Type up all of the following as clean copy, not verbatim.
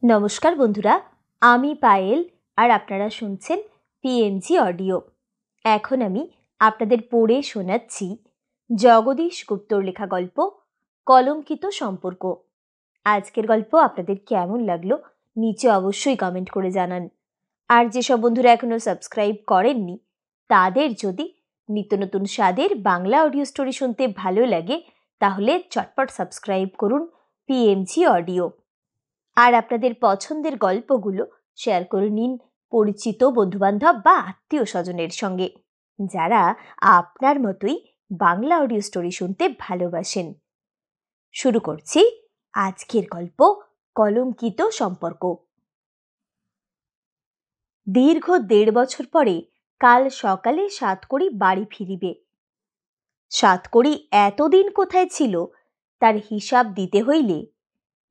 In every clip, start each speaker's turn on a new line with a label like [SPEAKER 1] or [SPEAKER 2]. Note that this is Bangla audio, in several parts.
[SPEAKER 1] নমস্কার বন্ধুরা, আমি পায়েল আর আপনারা শুনছেন পিএমজি অডিও। এখন আমি আপনাদের পড়ে শোনাচ্ছি জগদীশ গুপ্তর লেখা গল্প কলঙ্কিত সম্পর্ক। আজকের গল্প আপনাদের কেমন লাগলো নিচে অবশ্যই কমেন্ট করে জানান। আর যেসব বন্ধুরা এখনও সাবস্ক্রাইব করেননি তাদের যদি নিত্য নতুন স্বাদের বাংলা অডিও স্টোরি শুনতে ভালো লাগে তাহলে চটপট সাবস্ক্রাইব করুন পিএমজি অডিও। আর আপনাদের পছন্দের গল্পগুলো শেয়ার করে নিন পরিচিত বন্ধুবান্ধব বা আত্মীয় স্বজনের সঙ্গে যারা আপনার মতোই বাংলা অডিও স্টোরি শুনতে ভালোবাসেন। শুরু করছি আজকের গল্প কলঙ্কিত সম্পর্ক। দীর্ঘ 1.5 বছর পরে কাল সকালে সাতকড়ি বাড়ি ফিরিবে। সাতকড়ি এতদিন কোথায় ছিল তার হিসাব দিতে হইলে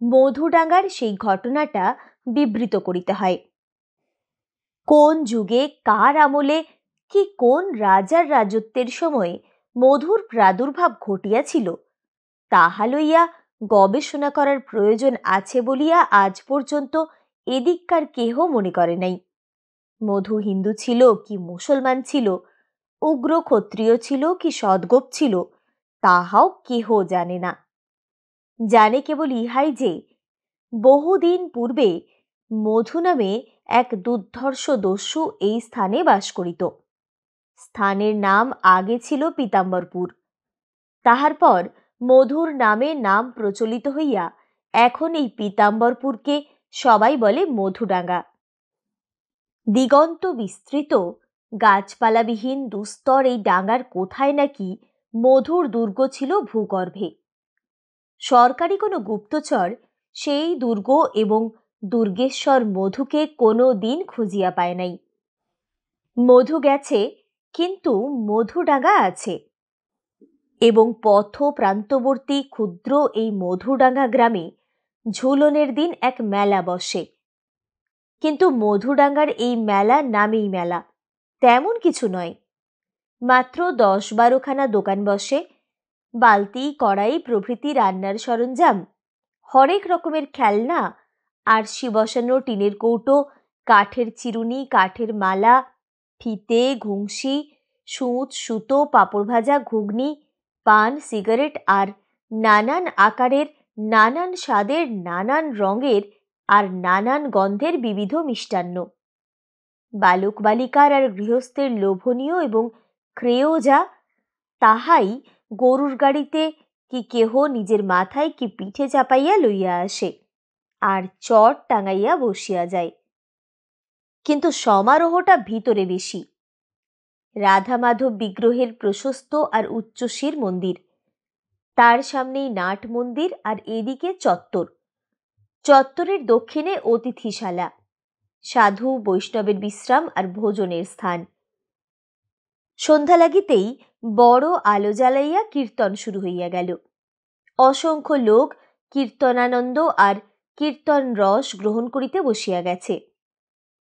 [SPEAKER 1] মধুডাঙ্গার সেই ঘটনাটা বিবৃত করিতে হয়। কোন যুগে কার আমলে কি কোন রাজার রাজত্বের সময় মধুর প্রাদুর্ভাব ঘটিয়াছিল তাহা লইয়া গবেষণা করার প্রয়োজন আছে বলিয়া আজ পর্যন্ত এদিককার কেহ মনে করে নাই। মধু হিন্দু ছিল কি মুসলমান ছিল, উগ্র ক্ষত্রিয় ছিল কি সদ্গোপ ছিল তাহাও কেহ জানে না। জানে কেবল ইহাই যে বহুদিন পূর্বে মধু নামে এক দুর্ধর্ষ দস্যু এই স্থানে বাস করিত। স্থানের নাম আগে ছিল পীতাম্বরপুর। তাহার পর মধুর নামে নাম প্রচলিত হইয়া এখন এই পীতাম্বরপুরকে সবাই বলে মধুডাঙ্গা। দিগন্ত বিস্তৃত গাছপালাবিহীন দুস্তর এই ডাঙ্গার কোথায় নাকি মধুর দুর্গ ছিল ভূগর্ভে। সরকারি কোনো গুপ্তচর সেই দুর্গ এবং দুর্গেশ্বর মধুকে কোনো দিন খুঁজিয়া পায় নাই। মধু গেছে কিন্তু মধুডাঙ্গা আছে এবং পথ প্রান্তবর্তী ক্ষুদ্র এই মধুডাঙ্গা গ্রামে ঝুলনের দিন এক মেলা বসে। কিন্তু মধুডাঙ্গার এই মেলা নামেই মেলা, তেমন কিছু নয়। মাত্র 10-12খানা দোকান বসে, বালতি কড়াই প্রভৃতি রান্নার সরঞ্জাম, হরেক রকমের খেলনা, আরশি বসানো টিনের কৌটো, কাঠের চিরুনি, কাঠের মালা, ফিতে, ঘুংসি, সুঁচ, সুতো, পাঁপড় ভাজা, ঘুগনি, পান, সিগারেট আর নানান আকারের, নানান স্বাদের, নানান রঙের আর নানান গন্ধের বিবিধ মিষ্টান্ন। বালক বালিকার আর গৃহস্থের লোভনীয় এবং ক্রেয় যা তাহাই গরুর গাড়িতে কি কেহ নিজের মাথায় কি পিঠে চাপাইয়া লইয়া আসে আর চট টাঙাইয়া বসিয়া যায়। কিন্তু সমারোহটা ভিতরে বেশি। রাধা মাধব বিগ্রহের প্রশস্ত আর উচ্চশির মন্দির, তার সামনেই নাট মন্দির আর এদিকে চত্বর। চত্বরের দক্ষিণে অতিথিশালা, সাধু বৈষ্ণবের বিশ্রাম আর ভোজনের স্থান। সন্ধ্যা লাগিতেই বড় আলো জ্বালাইয়া কীর্তন শুরু হইয়া গেল। অসংখ্য লোক কীর্তনানন্দ আর কীর্তন রস গ্রহণ করিতে বসিয়া গেছে।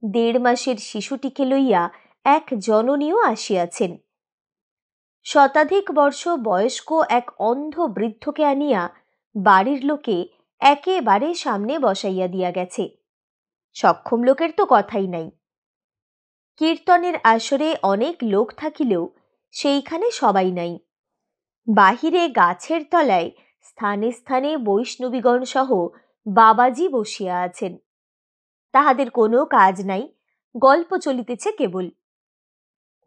[SPEAKER 1] 1.5 মাসের শিশুটিকে লইয়া এক জননীও আসিয়াছেন। শতাধিক বর্ষ বয়স্ক এক অন্ধ বৃদ্ধকে আনিয়া বাড়ির লোকে একেবারে সামনে বসাইয়া দিয়া গেছে। সক্ষম লোকের তো কথাই নাই। কীর্তনের আসরে অনেক লোক থাকিলেও সেইখানে সবাই নাই। বাহিরে গাছের তলায় স্থানে স্থানে বৈষ্ণবীগণ সহ বাবাজি বসিয়া আছেন। তাহাদের কোনো কাজ নাই, গল্প চলিতেছে কেবল।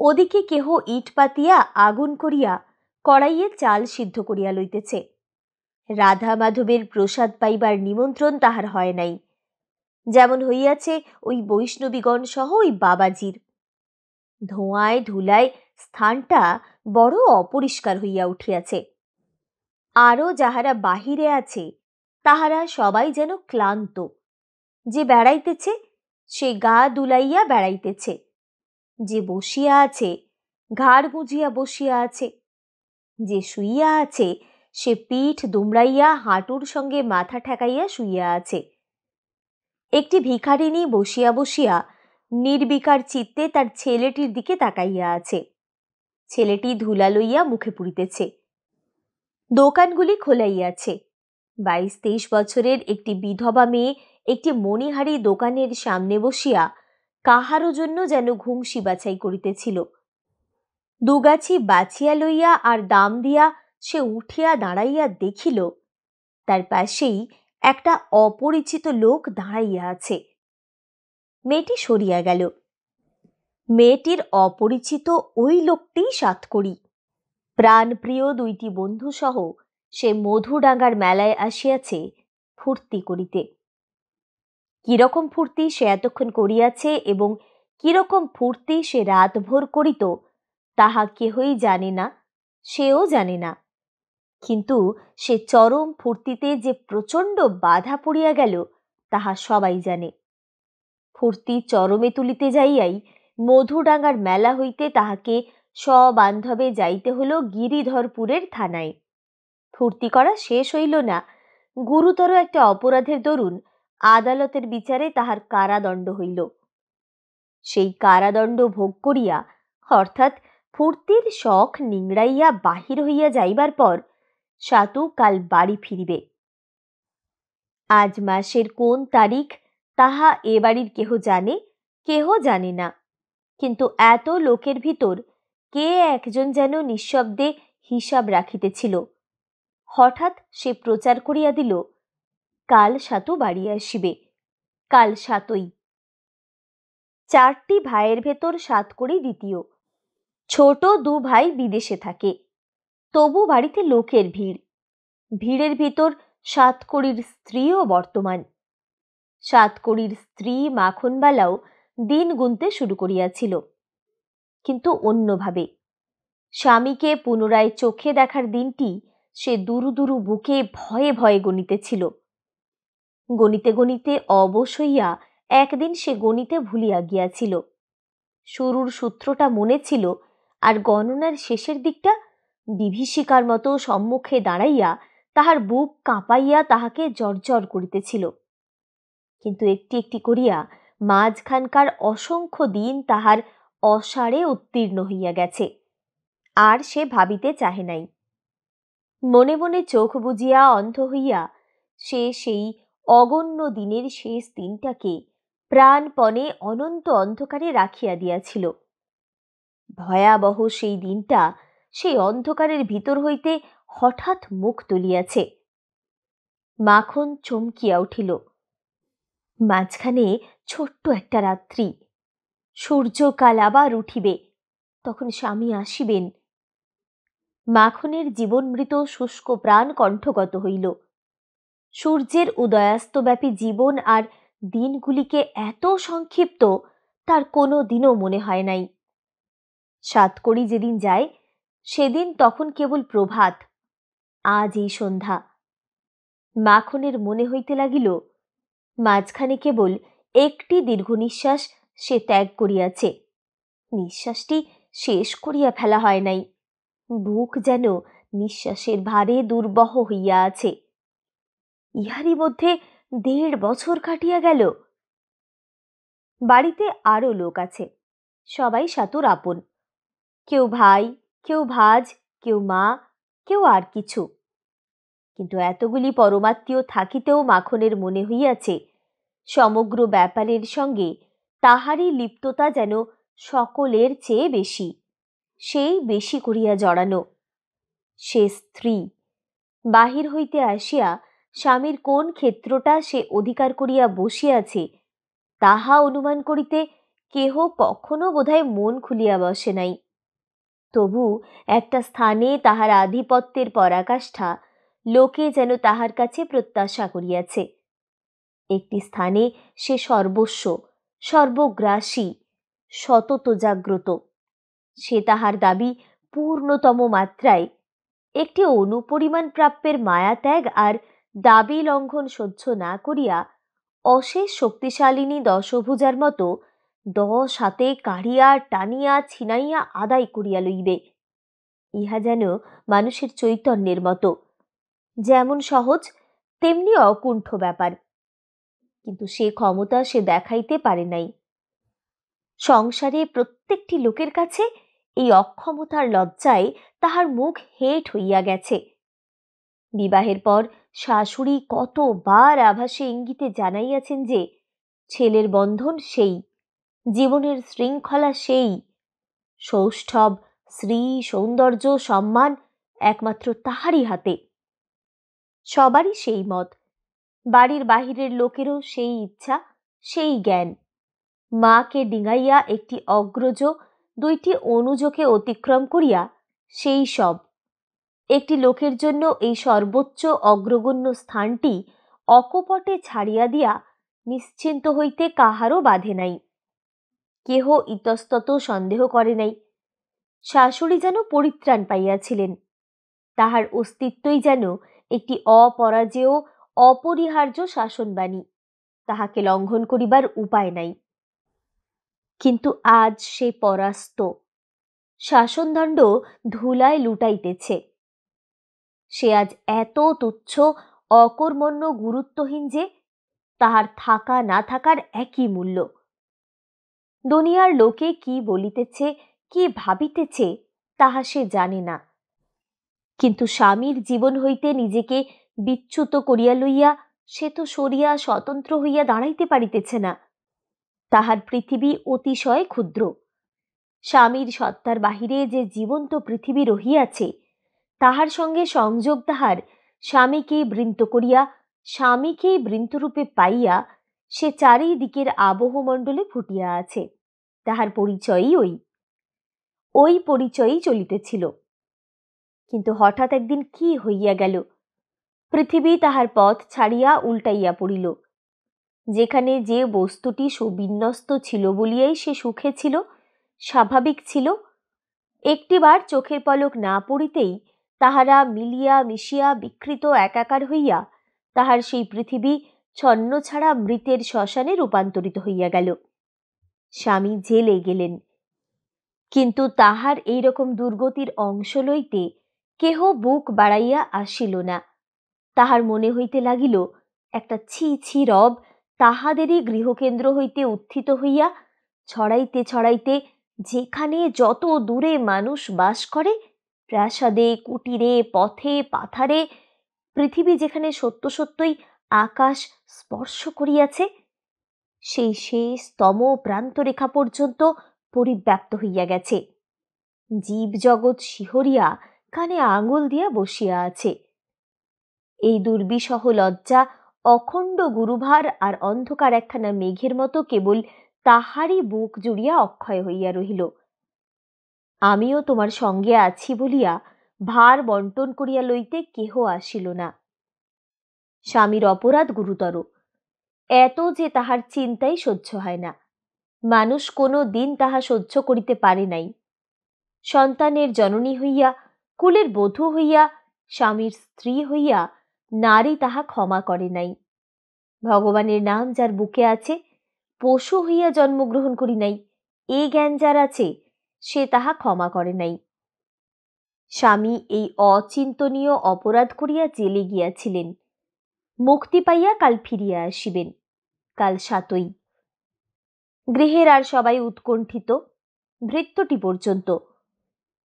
[SPEAKER 1] ওদিকে কেহ ইট পাতিয়া আগুন করিয়া কড়াইয়ে চাল সিদ্ধ করিয়া লইতেছে। রাধা মাধবের প্রসাদ পাইবার নিমন্ত্রণ তাহার হয় নাই, যেমন হইয়াছে ওই বৈষ্ণবীগণ সহ ওই বাবাজির। ধোঁয়ায় ধুলায় স্থানটা বড় অপরিষ্কার হইয়া উঠিয়াছে। আরও যাহারা বাহিরে আছে তাহারা সবাই যেন ক্লান্ত। যে বেড়াইতেছে সে গা দুলাইয়া বেড়াইতেছে, যে বসিয়া আছে ঘাড় গুঁজিয়া বসিয়া আছে, যে শুইয়া আছে সে পিঠ দুমড়াইয়া হাঁটুর সঙ্গে মাথা ঠেকাইয়া শুইয়া আছে। একটি ভিখারিনী বসিয়া বসিয়া নির্বিকার চিত্তে তার ছেলেটির দিকে তাকাইয়া আছে। ছেলেটি ধুলা লইয়া মুখে পুড়িতেছে। দোকানগুলি খোলাইয়াছে। 22-23 বছরের একটি বিধবা মেয়ে একটি মণিহারি দোকানের সামনে বসিয়া কাহারও জন্য যেন ঘুংসি বাছাই করিতেছিল। দুগাছি বাছিয়া লইয়া আর দাম দিয়া সে উঠিয়া দাঁড়াইয়া দেখিল তার পাশেই একটা অপরিচিত লোক দাঁড়াইয়া আছে। মেয়েটি সরিয়া গেল। মেয়েটির অপরিচিত ওই লোকটি সাতকড়ি। প্রাণপ্রিয় দুইটি বন্ধু সহ সে মধুডাঙ্গার মেলায় আসিয়াছে ফুর্তি করিতে। কিরকম ফুর্তি সে এতক্ষণ করিয়াছে এবং কিরকম ফুর্তি সে রাতভর করিত তাহা কেহই জানে না, সেও জানে না। কিন্তু সে চরম ফুর্তিতে যে প্রচণ্ড বাধা পড়িয়া গেল তাহা সবাই জানে। ফুর্তি চরমে তুলিতে যাইয়াই মধুডাঙ্গার মেলা হইতে তাহাকে সবান্ধবে যাইতে হল গিরিধরপুরের থানায়। ফুর্তি করা শেষ হইল না, গুরুতর একটা অপরাধের দরুন আদালতের বিচারে তাহার কারাদণ্ড হইল। সেই কারাদণ্ড ভোগ করিয়া, অর্থাৎ ফুর্তির শখ নিংড়াইয়া বাহির হইয়া যাইবার পর সাতু কাল বাড়ি ফিরিবে। আজ মাসের কোন তারিখ তাহা এ বাড়ির কেহ জানে, কেহ জানে না। কিন্তু এত লোকের ভিতর কে একজন যেন নিঃশব্দে হিসাব রাখিতেছিল। হঠাৎ সে প্রচার করিয়া দিল, কাল সাতু বাড়ি আসিবে, কাল সাতই। 4টি ভাইয়ের ভেতর সাতকড়ি দ্বিতীয়। ছোট 2 ভাই বিদেশে থাকে, তবু বাড়িতে লোকের ভিড়। ভিড়ের ভিতর সাতকড়ির স্ত্রীও বর্তমান। সাতকড়ির স্ত্রী মাখনবালাও দিন গুনতে শুরু করিয়াছিল, কিন্তু অন্যভাবে। স্বামীকে পুনরায় চোখে দেখার দিনটি সে দুরু দুরু বুকে ভয়ে ভয়ে গণিতেছিল। গণিতে গণিতে অবশ হইয়া একদিন সে গণিতে ভুলিয়া গিয়াছিল। শুরুর সূত্রটা মনে ছিল, আর গণনার শেষের দিকটা বিভীষিকার মতো সম্মুখে দাঁড়াইয়া তাহার বুক কাঁপাইয়া তাহাকে জর্জর করিতেছিল। কিন্তু একটি একটি করিয়া মাঝখানকার অসংখ্য দিন তাহার অসারে উত্তীর্ণ হইয়া গেছে, আর সে ভাবিতে চাহে নাই। মনে মনে চোখ বুজিয়া অন্ধ হইয়া সে সেই অগণ্য দিনের শেষ দিনটাকে প্রাণপণে অনন্ত অন্ধকারে রাখিয়া দিয়াছিল। ভয়াবহ সেই দিনটা সেই অন্ধকারের ভিতর হইতে হঠাৎ মুখ তুলিয়াছে। মাখন চমকিয়া উঠিল। মাঝখানে ছোট্ট একটা রাত্রি। সূর্যকাল আবার উঠিবে, তখন স্বামী আসিবেন। মাখনের জীবনমৃত শুষ্ক প্রাণ কণ্ঠগত হইল। সূর্যের উদয়াস্তব্যাপী জীবন আর দিনগুলিকে এত সংক্ষিপ্ত তার কোনো দিনও মনে হয় নাই। সাতকড়ি যেদিন যায় সেদিন তখন কেবল প্রভাত, আজ এই সন্ধ্যা। মাখনের মনে হইতে লাগিল মাঝখানে কেবল একটি দীর্ঘ নিঃশ্বাস সে ত্যাগ করিয়াছে। নিঃশ্বাসটি শেষ করিয়া ফেলা হয় নাই। বুক যেন নিঃশ্বাসের ভারে দুর্বহ হইয়া আছে। ইহারই মধ্যে 1.5 বছর কাটিয়া গেল। বাড়িতে আরো লোক আছে, সবাই সাতুর আপন। কেউ ভাই, কেউ ভাজ, কেউ মা, কেউ আর কিছু। কিন্তু এতগুলি পরমাত্মীয় থাকিতেও মাখনের মনে হইয়াছে সমগ্র ব্যাপারের সঙ্গে তাহারই লিপ্ততা যেন সকলের চেয়ে বেশি, সেই বেশি করিয়া জড়ানো। সে স্ত্রী, বাহির হইতে আসিয়া স্বামীর কোন ক্ষেত্রটা সে অধিকার করিয়া বসিয়াছে তাহা অনুমান করিতে কেহ কখনো বোধহয় মন খুলিয়া বসে নাই। তবু একটা স্থানে তাহার আধিপত্যের পরাকাষ্ঠা লোকে যেন তাহার কাছে প্রত্যাশা করিয়াছে। একটি স্থানে সে সর্বস্ব, সর্বগ্রাসী, সতত জাগ্রত। সে তাহার দাবি পূর্ণতম মাত্রায়। একটি অনুপরিমাণ প্রাপ্যের মায়াত্যাগ আর দাবি লঙ্ঘন সহ্য না করিয়া অশেষ শক্তিশালিনী দশভুজার মতো 10 হাতে কাড়িয়া টানিয়া ছিনাইয়া আদায় করিয়া লইবে। ইহা যেন মানুষের চৈতন্যের মতো, যেমন সহজ তেমনি অকুণ্ঠ ব্যাপার। কিন্তু সে ক্ষমতা সে দেখাইতে পারে নাই। সংসারে প্রত্যেকটি লোকের কাছে এই অক্ষমতার লজ্জায় তাহার মুখ হেঁট হইয়া গেছে। বিবাহের পর শাশুড়ি কতবার আভাসে ইঙ্গিতে জানাইয়াছেন যে ছেলের বন্ধন সেই, জীবনের শৃঙ্খলা সেই, সৌষ্ঠব, শ্রী, সৌন্দর্য, সম্মান একমাত্র তাহারই হাতে। সবারই সেই মত, বাড়ির বাহিরের লোকেরও সেই ইচ্ছা, সেই জ্ঞান। মাকে ডিঙাইয়া একটি অগ্রজ, দুইটি অনুজকে অতিক্রম করিয়া সেই সব। একটি লোকের জন্য এই সর্বোচ্চ অগ্রগণ্য স্থানটি অকপটে ছাড়িয়া দিয়া নিশ্চিন্ত হইতে কাহারও বাধে নাই। কেহ ইতস্তত সন্দেহ করে নাই। শাশুড়ি যেন পরিত্রাণ পাইয়াছিলেন, তাহার অস্তিত্বই যেন একটি অপরাজেয় অপরিহার্য শাসনবাণী, তাহাকে লঙ্ঘন করিবার উপায় নাই। কিন্তু আজ সে পরাস্ত, শাসনদণ্ড ধুলায় লুটাইতেছে। সে আজ এত তুচ্ছ, অকর্মণ্য, গুরুত্বহীন যে তাহার থাকা না থাকার একই মূল্য। দুনিয়ার লোকে কি বলিতেছে, কি ভাবিতেছে, তাহা সে জানে না। কিন্তু স্বামীর জীবন হইতে নিজেকে বিচ্যুত করিয়া লইয়া সে তো সরিয়া স্বতন্ত্র হইয়া দাঁড়াইতে পারিতেছে না। তাহার পৃথিবী অতিশয় ক্ষুদ্র। স্বামীর সত্তার বাহিরে যে জীবন্ত পৃথিবী রহিয়াছে, তাহার সঙ্গে সংযোগ তাহার স্বামীকেই বৃন্ত করিয়া, স্বামীকেই বৃন্তরূপে পাইয়া সে চারিদিকের আবহমণ্ডলে ফুটিয়া আছে। তাহার পরিচয়ই ওই পরিচয়ই চলিতেছিল। কিন্তু হঠাৎ একদিন কি হইয়া গেল, পৃথিবী তাহার পথ ছাড়িয়া উল্টাইয়া পড়িল। যেখানে যে বস্তুটি সুবিন্যস্ত ছিল বলিয়াই সে সুখে ছিল, স্বাভাবিক ছিল, একটিবার চোখের পলক না পড়িতেই তাহারা মিলিয়া মিশিয়া বিকৃত একাকার হইয়া তাহার সেই পৃথিবী ছন্নছাড়া মৃতের শ্মশানে রূপান্তরিত হইয়া গেল। স্বামী জেলে গেলেন, কিন্তু তাহার এইরকম দুর্গতির অংশ লইতে কেহ বুক বাড়াইয়া আসিল না। তাহার মনে হইতে লাগিল একটা ছি ছি রব তাহাদেরই গৃহকেন্দ্র হইতে উত্থিত হইয়া ছড়াইতে ছড়াইতে যেখানে যত দূরে মানুষ বাস করে, প্রাসাদে, কুটিরে, পথে, পাথারে, পৃথিবী যেখানে সত্য সত্যই আকাশ স্পর্শ করিয়াছে, সেই শেষ তম প্রান্তরেখা পর্যন্ত পরিব্যাপ্ত হইয়া গেছে। জীব জগৎ শিহরিয়া কানে আঙুল দিয়া বসিয়া আছে। এই দুর্বিসহ লজ্জা অখণ্ড গুরুভার আর অন্ধকার একখানা মেঘের মতো কেবল তাহারই বুক জুড়িয়া অক্ষয় হইয়া রহিল। আমিও তোমার সঙ্গে আছি বলিয়া ভার বন্টন করিয়া লইতে কেহ আসিল না। স্বামীর অপরাধ গুরুতর, এত যে তাহার চিন্তাই সহ্য হয় না। মানুষ কোনো দিন তাহা সহ্য করিতে পারে নাই। সন্তানের জননী হইয়া, কুলের বধূ হইয়া, স্বামীর স্ত্রী হইয়া নারী তাহা ক্ষমা করে নাই। ভগবানের নাম যার বুকে আছে, পশু হইয়া জন্মগ্রহণ করি নাই, এই জ্ঞান যার আছে, সে তাহা ক্ষমা করে নাই। স্বামী এই অচিন্তনীয় অপরাধ করিয়া জেলে গিয়াছিলেন। মুক্তি পাইয়া কাল ফিরিয়া আসিবেন, কাল ৭ই। গৃহের আর সবাই উৎকণ্ঠিত, ভৃত্যটি পর্যন্ত।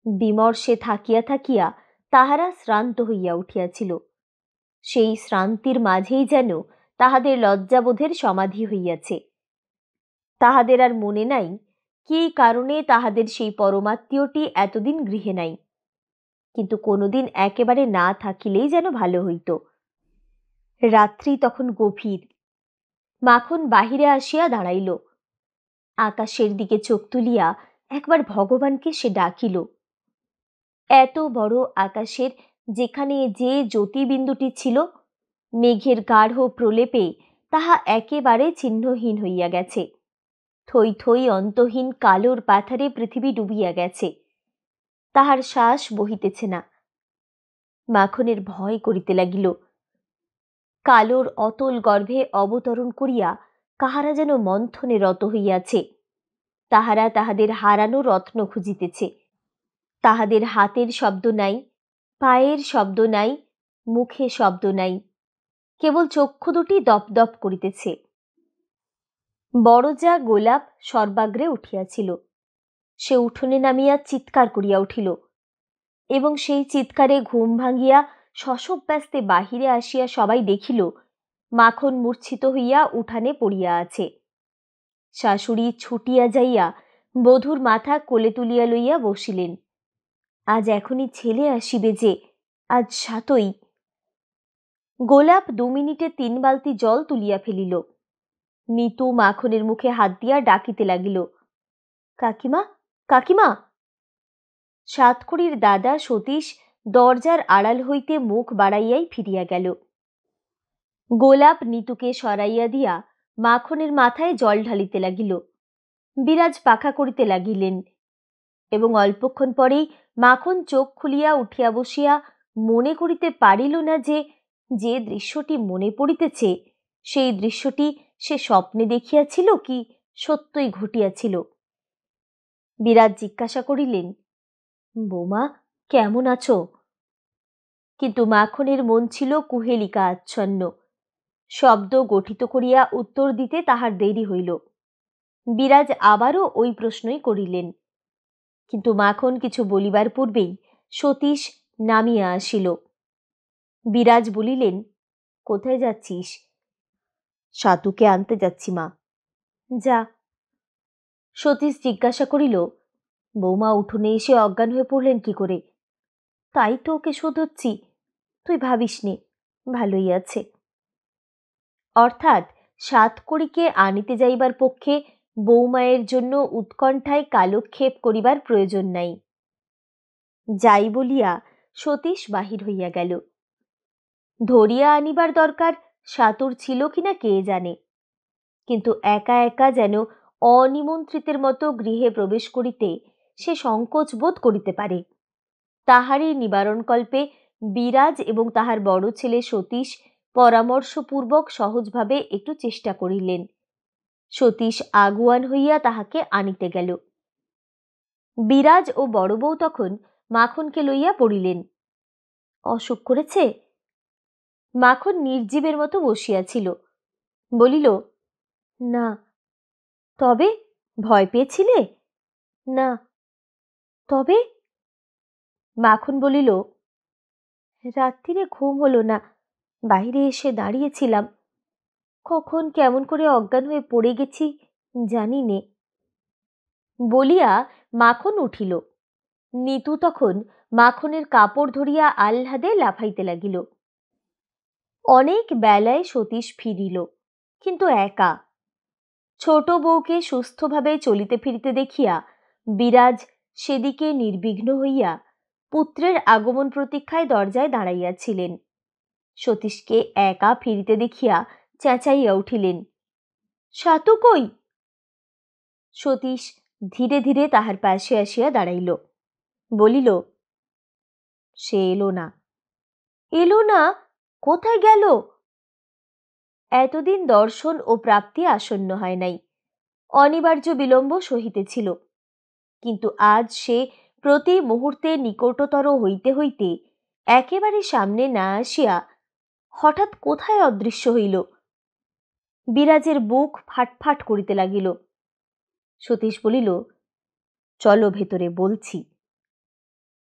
[SPEAKER 1] বিমর্ষে থাকিয়া থাকিয়া তাহারা শ্রান্ত হইয়া উঠিয়াছিল। সেই শ্রান্তির মাঝেই যেন তাহাদের লজ্জাবোধের সমাধি হইয়াছে। তাহাদের আর মনে নাই কি কারণে তাহাদের সেই পরমাত্মীয়টি এতদিন গৃহে নাই। কিন্তু কোনোদিন একেবারে না থাকিলেই যেন ভালো হইত। রাত্রি তখন গভীর। মাখন বাহিরে আসিয়া দাঁড়াইল। আকাশের দিকে চোখ তুলিয়া একবার ভগবানকে সে ডাকিল। এত বড় আকাশের যেখানে যে জ্যোতিবিন্দুটি ছিল, মেঘের গাঢ় প্রলেপে তাহা একেবারে চিহ্নহীন হইয়া গেছে। থই থই অন্তহীন কালোর পাথারে পৃথিবী ডুবিয়া গেছে। তাহার শ্বাস বহিতেছে না। মাখনের ভয় করিতে লাগিল। কালোর অতল গর্ভে অবতরণ করিয়া কাহারা যেন মন্থনে রত হইয়াছে। তাহারা তাহাদের হারানো রত্ন খুঁজিতেছে। তাহাদের হাতের শব্দ নাই, পায়ের শব্দ নাই, মুখে শব্দ নাই, কেবল চক্ষু দুটি দপদপ করিতেছে। বড়জা গোলাপ সর্বাগ্রে উঠিয়াছিল। সে উঠোনে নামিয়া চিৎকার করিয়া উঠিল, এবং সেই চিৎকারে ঘুম ভাঙিয়া শশব্যস্তে বাহিরে আসিয়া সবাই দেখিল মাখন মূর্ছিত হইয়া উঠানে পড়িয়া আছে। শাশুড়ি ছুটিয়া যাইয়া বধূর মাথা কোলে তুলিয়া লইয়া বসিলেন। আজ এখনই ছেলে আসিবে যে, আজ 7ই। গোলাপ 2 মিনিটে 3 বালতি জল তুলিয়া ফেলিল। নিতু মাখনের মুখে হাত দিয়া ডাকিতে লাগিল, কাকিমা, কাকিমা। সাতকড়ির দাদা সতীশ দরজার আড়াল হইতে মুখ বাড়াইয়াই ফিরিয়া গেল। গোলাপ নিতুকে সরাইয়া দিয়া মাখনের মাথায় জল ঢালিতে লাগিল। বিরাজ পাখা করিতে লাগিলেন এবং অল্পক্ষণ পরেই মাখন চোখ খুলিয়া উঠিয়া বসিয়া মনে করিতে পারিল না যে যে দৃশ্যটি মনে পড়িতেছে সেই দৃশ্যটি সে স্বপ্নে দেখিয়াছিল কি সত্যই ঘটিয়াছিল। বিরাজ জিজ্ঞাসা করিলেন, বৌমা কেমন আছো? কিন্তু মাখনের মন ছিল কুহেলিকা আচ্ছন্ন। শব্দ গঠিত করিয়া উত্তর দিতে তাহার দেরি হইল। বিরাজ আবারও ওই প্রশ্নই করিলেন, কিন্তু মাখন কিছু বলিবার পূর্বেই সতীশ নামিয়া আসিল। বিরাজ বলিলেন, কোথায় যাচ্ছিস? সাতুকে আনতে যাচ্ছি মা। যা। সতীশ জিজ্ঞাসা করিল, বৌমা উঠোনে এসে অজ্ঞান হয়ে পড়লেন কি করে? তাই তো ওকে শোধচ্ছি, তুই ভাবিস নে, ভালোই আছে। অর্থাৎ সাতকড়িকে আনিতে যাইবার পক্ষে বৌমায়ের জন্য উৎকণ্ঠায় কালক্ষেপ করিবার প্রয়োজন নাই। যাই বলিয়া সতীশ বাহির হইয়া গেল। ধরিয়া আনিবার দরকার সাতুর ছিল কিনা কে জানে, কিন্তু একা একা যেন অনিমন্ত্রিতের মতো গৃহে প্রবেশ করিতে সে সংকোচ বোধ করিতে পারে। তাহারই নিবারণকল্পে বিরাজ এবং তাহার বড় ছেলে সতীশ পরামর্শপূর্বক সহজভাবে একটু চেষ্টা করিলেন। সতীশ আগুয়ান হইয়া তাহাকে আনিতে গেল। বিরাজ ও বড় বউ তখন মাখনকে লইয়া পড়িলেন। অসুখ করেছে? মাখন নির্জীবের মতো বসিয়াছিল। বলিল, না। তবে ভয় পেয়েছিলে? না। তবে? মাখন বলিল, রাত্রিরে ঘুম হলো না, বাইরে এসে দাঁড়িয়েছিলাম, কখন কেমন করে অজ্ঞান হয়ে পড়ে গেছি জানি নে। বলিয়া মাখন উঠিল। নিতু তখন মাখনের কাপড় ধরিয়া আহ্লাদে লাফাইতে লাগিল। অনেক বেলায় সতীশ ফিরিল, কিন্তু একা। ছোট বউকে সুস্থভাবে চলিতে ফিরিতে দেখিয়া বিরাজ সেদিকে নির্বিঘ্ন হইয়া পুত্রের আগমন প্রতীক্ষায় দরজায় দাঁড়াইয়াছিলেন। সতীশকে একা ফিরিতে দেখিয়া চেঁচাইয়া উঠিলেন, সাতু কই? সতীশ ধীরে ধীরে তাহার পাশে আসিয়া দাঁড়াইল। বলিল, সে এলো না। এলো না? কোথায় গেল? এতদিন দর্শন ও প্রাপ্তি আসন্ন হয় নাই, অনিবার্য বিলম্ব সহিতেছিল, কিন্তু আজ সে প্রতি মুহূর্তে নিকটতর হইতে হইতে একেবারে সামনে না আসিয়া হঠাৎ কোথায় অদৃশ্য হইল। বিরাজের বুক ফাটফাট করিতে লাগিল। সতীশ বলিল, চলো ভেতরে, বলছি।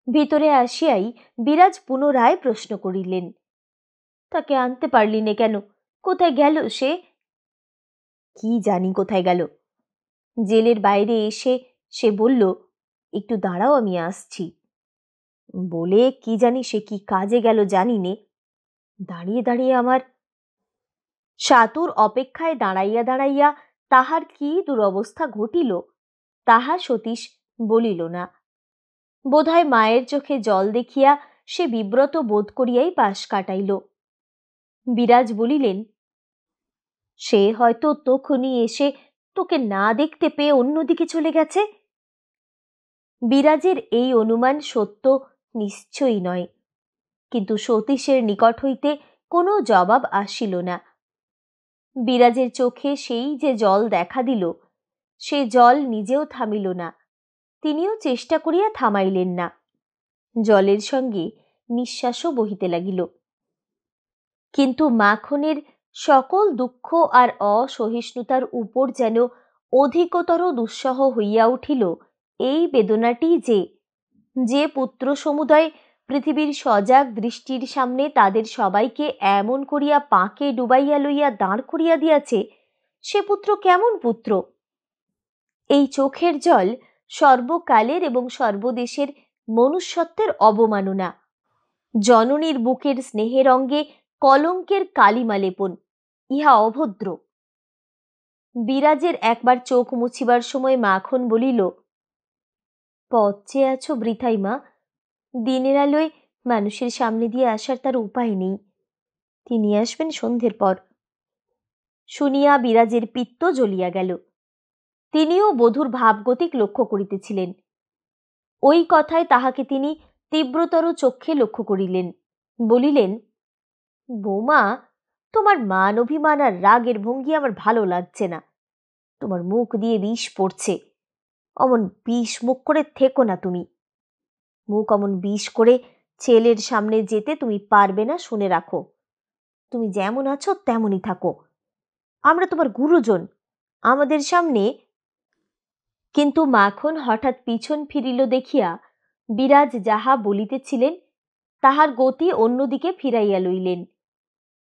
[SPEAKER 1] ভিতরে আসিয়াই বিরাজ পুনরায় প্রশ্ন করিলেন, তাকে আনতে পারলি নে কেন? কোথায় গেল সে? কি জানি কোথায় গেল। জেলের বাইরে এসে সে বলল, একটু দাঁড়াও, আমি আসছি। বলে কি জানি সে কি কাজে গেল জানি নে। দাঁড়িয়ে দাঁড়িয়ে আমার সাতুর অপেক্ষায় দাঁড়াইয়া দাঁড়াইয়া তাহার কি দুরবস্থা ঘটিল তাহা সতীশ বলিল না। বোধহয় মায়ের চোখে জল দেখিয়া সে বিব্রত বোধ করিয়াই পাশ কাটাইল। বিরাজ বলিলেন, সে হয়তো তখনই এসে তোকে না দেখতে পেয়ে অন্যদিকে চলে গেছে। বিরাজের এই অনুমান সত্য নিশ্চয়ই নয়, কিন্তু সতীশের নিকট হইতে কোনো জবাব আসিল না। বিরাজের চোখে সেই যে জল দেখা দিল, সে জল নিজেও থামিল না, তিনিও চেষ্টা করিয়া থামাইলেন না। জলের সঙ্গে নিঃশ্বাসও বহিতে লাগিল। কিন্তু মাখনের সকল দুঃখ আর অসহিষ্ণুতার উপর যেন অধিকতর দুঃসহ হইয়া উঠিল এই বেদনাটি যে পুত্র সমুদয় পৃথিবীর সজাগ দৃষ্টির সামনে তাদের সবাইকে এমন করিয়া পাকে ডুবাইয়া লইয়া দাঁড় করিয়া দিয়াছে, সে পুত্র কেমন পুত্র? এই চোখের জল সর্বকালের এবং সর্বদেশের মনুষ্যত্বের অবমাননা, জননীর বুকের স্নেহের অঙ্গে কলঙ্কের কালিমা লেপন, ইহা অভদ্র। বিরাজের একবার চোখ মুছিবার সময় মাখন বলিল, পথ চেয়ে আছো বৃথাই মা, দিনের আলোয় মানুষের সামনে দিয়ে আসার তার উপায় নেই, তিনি আসবেন সন্ধ্যের পর। শুনিয়া বিরাজের পিত্ত জ্বলিয়া গেল। তিনিও বধূর ভাবগতিক লক্ষ্য করিতেছিলেন। ওই কথায় তাহাকে তিনি তীব্রতর চক্ষে লক্ষ্য করিলেন। বলিলেন, বৌমা, তোমার মান অভিমান আর রাগের ভঙ্গি আমার ভালো লাগছে না। তোমার মুখ দিয়ে বিষ পড়ছে, অমন বিষ মুখ করে থেকো না তুমি। মুখ অমন বিষ করে ছেলের সামনে যেতে তুমি পারবে না, শুনে রাখো। তুমি যেমন আছো তেমনই থাকো, আমরা তোমার গুরুজন, আমাদের সামনে। কিন্তু মাখন হঠাৎ পিছন ফিরিল দেখিয়া বিরাজ যাহা বলিতেছিলেন তাহার গতি অন্যদিকে ফিরাইয়া লইলেন।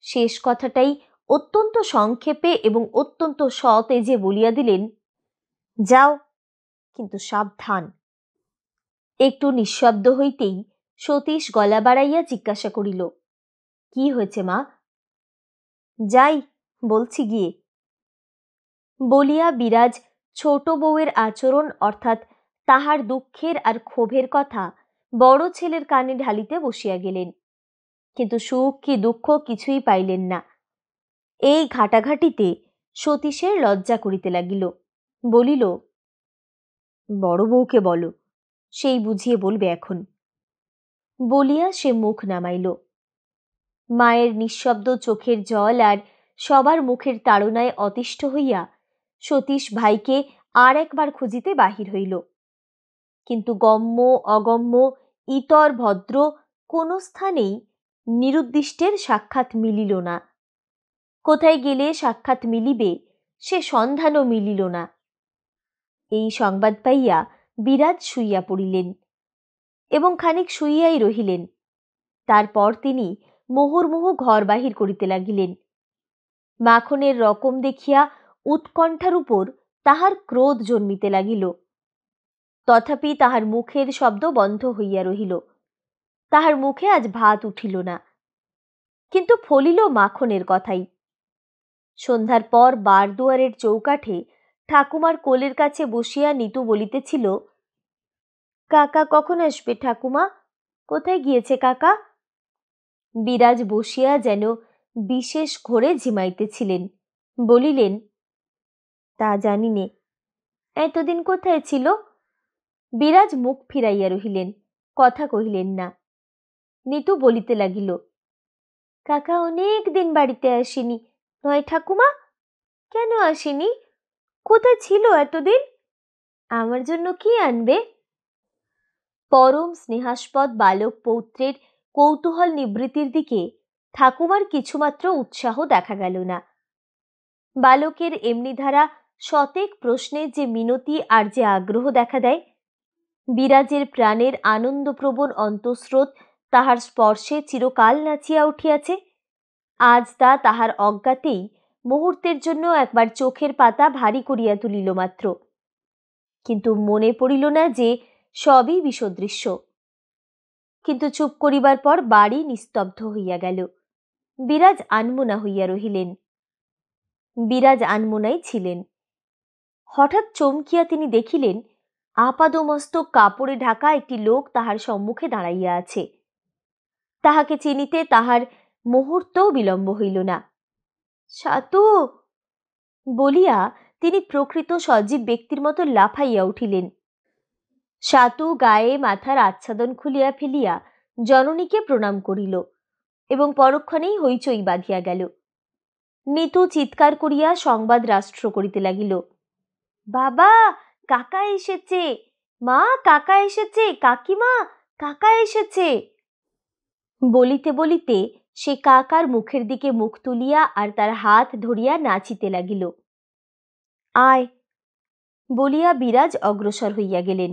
[SPEAKER 1] শেষ কথাটাই অত্যন্ত সংক্ষেপে এবং অত্যন্ত সতেজে বলিয়া দিলেন, যাও, কিন্তু সাবধান। একটু নিঃশব্দ হইতেই সতীশ গলা বাড়াইয়া জিজ্ঞাসা করিল, কি হয়েছে মা? যাই, বলছি গিয়ে। বলিয়া বিরাজ ছোট বউয়ের আচরণ অর্থাৎ তাহার দুঃখের আর ক্ষোভের কথা বড় ছেলের কানে ঢালিতে বসিয়া গেলেন। কিন্তু সুখ কি দুঃখ কিছুই পাইলেন না। এই ঘাটাঘাটিতে সতীশের লজ্জা করিতে লাগিল। বলিল, বড় বউকে বলো, সেই বুঝিয়ে বলবে এখন। বলিয়া সে মুখ নামাইল। মায়ের নিঃশব্দ চোখের জল আর সবার মুখের তাড়নায় অতিষ্ঠ হইয়া সতীশ ভাইকে আর একবার খুঁজিতে বাহির হইল। কিন্তু গম্য অগম্য ইতর ভদ্র কোন স্থানেই নিরুদ্দিষ্টের সাক্ষাৎ মিলিল না। কোথায় গেলে সাক্ষাৎ মিলিবে সে সন্ধানও মিলিল না। এই সংবাদ পাইয়া বিরাজ শুইয়া পড়িলেন এবং খানিক শুইয়াই রহিলেন। তারপর তিনি মুহুর্মুহু ঘর বাহির করিতে লাগিলেন। মাখনের রকম দেখিয়া উৎকণ্ঠার উপর তাহার ক্রোধ জন্মিতে লাগিল। তথাপি তাহার মুখের শব্দ বন্ধ হইয়া রহিল। তাহার মুখে আজ ভাত উঠিল না। কিন্তু ফলিল মাখনের কথাই। সন্ধ্যার পর বারদুয়ারের চৌকাঠে ঠাকুমার কোলের কাছে বসিয়া নিতু বলিতেছিল, কাকা কখন আসবে ঠাকুমা? কোথায় গিয়েছে কাকা? বিরাজ বসিয়া যেন বিশেষ ঘোরে ঝিমাইতেছিলেন। বলিলেন, তা জানি নে। এতদিন কোথায় ছিল? বিরাজ মুখ ফিরাইয়া রহিলেন, কথা কহিলেন না। নিতু বলিতে লাগিল, কাকা অনেক দিন বাড়িতে আসেনি, নয় ঠাকুমা? কেন আসেনি? কোথায় ছিল এতদিন? আমার জন্য কি আনবে? পরম স্নেহাস্পদ বালক পৌত্রের কৌতূহল নিবৃত্তির দিকে ঠাকুমার কিছুমাত্র উৎসাহ দেখা গেল না। বালকের এমনি ধারা শতেক প্রশ্নে যে মিনতি আর যে আগ্রহ দেখা দেয়, বিরাজের প্রাণের আনন্দপ্রবণ অন্তঃস্রোত তাহার স্পর্শে চিরকাল নাচিয়া উঠিয়াছে। আজ তা তাহার অজ্ঞাতেই মুহূর্তের জন্য একবার চোখের পাতা ভারী করিয়া তুলিল মাত্র। কিন্তু মনে পড়িল না যে সবই বিষদৃশ্য। কিন্তু চুপ করিবার পর বাড়ি নিস্তব্ধ হইয়া গেল। বিরাজ আনমনা হইয়া রহিলেন। বিরাজ আনমনাই ছিলেন। হঠাৎ চমকিয়া তিনি দেখিলেন আপাদমস্তক কাপড়ে ঢাকা একটি লোক তাহার সম্মুখে দাঁড়াইয়া আছে। তাহাকে চিনিতে তাহার মুহূর্তও বিলম্ব হইল না। সাতু বলিয়া তিনি প্রকৃত সজীব ব্যক্তির মতো লাফাইয়া উঠিলেন। সাতু গায়ে মাথার আচ্ছাদন খুলিয়া ফেলিয়া জননীকে প্রণাম করিল এবং পরক্ষণেই হইচই বাঁধিয়া গেল। নিতু চিৎকার করিয়া সংবাদ রাষ্ট্র করিতে লাগিল, বাবা, কাকা এসেছে, মা, কাকা এসেছে, কাকিমা, কাকা এসেছে। বলিতে বলিতে সে কাকার মুখের দিকে মুখ তুলিয়া আর তার হাত ধরিয়া নাচিতে লাগিল। আয় বলিয়া বিরাজ অগ্রসর হইয়া গেলেন।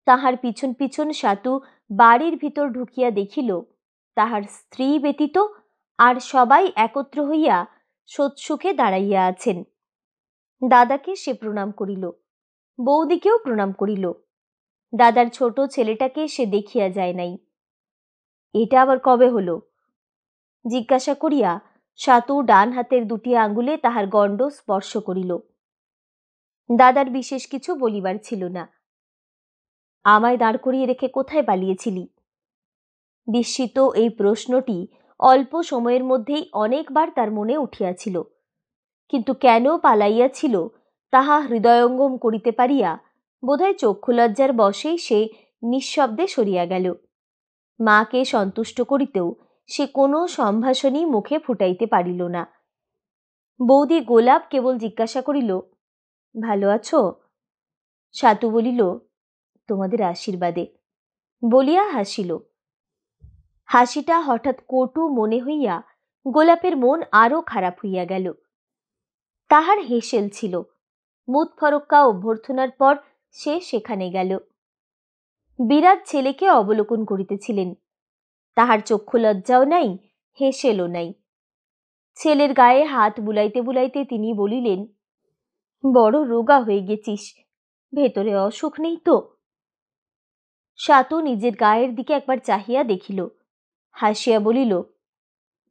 [SPEAKER 1] তাহার পিছন পিছন সাতু বাড়ির ভিতর ঢুকিয়া দেখিল তাহার স্ত্রী ব্যতীত আর সবাই একত্র হইয়া সৎসুখে দাঁড়াইয়া আছেন। দাদাকে সে প্রণাম করিল, বৌদিকেও প্রণাম করিল। দাদার ছোট ছেলেটাকে সে দেখিয়া যায় নাই। এটা আবার কবে হলো জিজ্ঞাসা করিয়া সাতু ডান হাতের দুটি আঙ্গুলে তাহার গণ্ড স্পর্শ করিল। দাদার বিশেষ কিছু বলিবার ছিল না। আমায় দাঁড় করিয়ে রেখে কোথায় পালিয়েছিলি? বিস্মিত এই প্রশ্নটি অল্প সময়ের মধ্যেই অনেকবার তার মনে উঠিয়াছিল, কিন্তু কেন পালাইয়াছিল তাহা হৃদয়ঙ্গম করিতে পারিয়া বোধহয় চক্ষুলজ্জার বশেই সে নিঃশব্দে সরিয়া গেল। মাকে সন্তুষ্ট করিতেও সে কোনো সম্ভাষণই মুখে ফুটাইতে পারিল না। বৌদি গোলাপ কেবল জিজ্ঞাসা করিল, ভালো আছো? সাতু বলিল, তোমাদের আশীর্বাদে, বলিয়া হাসিল। হাসিটা হঠাৎ কটু মনে হইয়া গোলাপের মন আরো খারাপ হইয়া গেল। তাহার হেসেল ছিল। মুতফরক্কা অভ্যর্থনার পর সে সেখানে গেল। বিরাট ছেলেকে অবলোকন করিতেছিলেন। তাহার চক্ষু লজ্জাও নাই, হেসেলও নাই। ছেলের গায়ে হাত বুলাইতে বুলাইতে তিনি বলিলেন, বড় রোগা হয়ে গেছিস, ভেতরে অসুখ নেই তো? সাতু নিজের গায়ের দিকে একবার চাহিয়া দেখিল, হাসিয়া বলিল,